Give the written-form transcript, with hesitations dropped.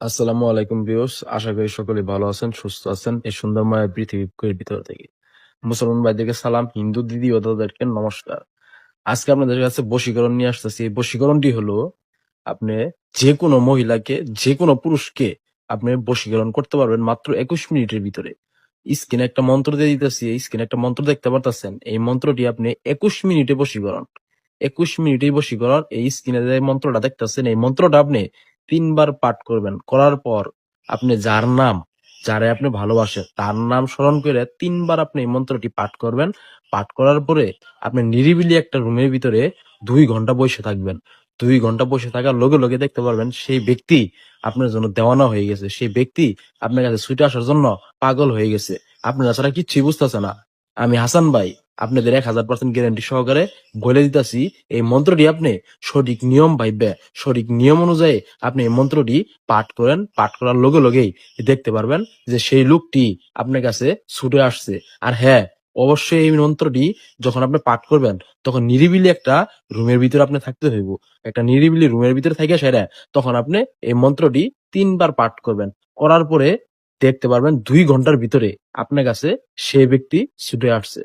আসসালামু আলাইকুম ভিউয়ার্স, আশা করি সকলে ভালো আছেন, সুস্থ আছেন এই সুন্দরময় পৃথিবীর ভিতর থেকে। মুসলমান ভাইদেরকে সালাম, হিন্দু দিদি ও দাদাদেরকে নমস্কার। আজকে আপনাদের কাছে বশীকরণ নিয়ে আসতেছি। এই বশীকরণটি হলো আপনি যেকোনো মহিলাকে, যেকোনো পুরুষকে আপনি বশীকরণ করতে পারবেন মাত্র 21 মিনিটের ভিতরে। স্ক্রিনে একটা মন্ত্র দিয়ে দিতেছি, এই স্ক্রিনে একটা মন্ত্র দেখতে পারতেছেন। এই মন্ত্রটি আপনি 21 মিনিটে বশীকরণ। 21 মিনিটেই বশীকরণ। এই স্ক্রিনে যে মন্ত্রটা দেখতেছেন, এই মন্ত্রটা আপনি ৩ বার পাঠ করবেন। করার পর আপনি যার নাম, যারে আপনি ভালোবাসেন, তার নাম স্মরণ করে ৩ বার আপনি এই মন্ত্রটি পাঠ করবেন। পাঠ করার পরে আপনি নিরিবিলি একটা রুমের ভিতরে ২ ঘন্টা বসে থাকবেন। ২ ঘন্টা বসে থাকার লগে, লগে দেখতে পারবেন সেই ব্যক্তি আপনার জন্য দেওয়ানা হয়ে গেছে। সেই ব্যক্তি আপনার কাছে ছুটে আসার জন্য পাগল হয়ে গেছে। আপনারা ছাড়া কিচ্ছুই বুঝতেছে না। আমি হাসান ভাই আপনাদের ১,০০০% গ্যারান্টি সহকারে বলে দিতেছি, এই মন্ত্রটি আপনি সঠিক নিয়ম ভাইবে, সঠিক নিয়ম অনুযায়ী আপনি এই মন্ত্রটি পাঠ করেন। পাঠ করার লগে লগেই দেখতে পারবেন যে সেই লোকটি আপনার কাছে ছুটে আসছে। আর হ্যাঁ, অবশ্যই এই মন্ত্রটি যখন আপনি পাঠ করবেন তখন নিরিবিলি একটা রুমের ভিতরে আপনি থাকতে হইব। একটা নিরিবিলি রুমের ভিতরে থাইকা সেরা তখন আপনি এই মন্ত্রটি ৩ বার পাঠ করবেন। করার পরে দেখতে পারবেন ২ ঘন্টার ভিতরে আপনার কাছে সে ব্যক্তি ছুটে আসছে।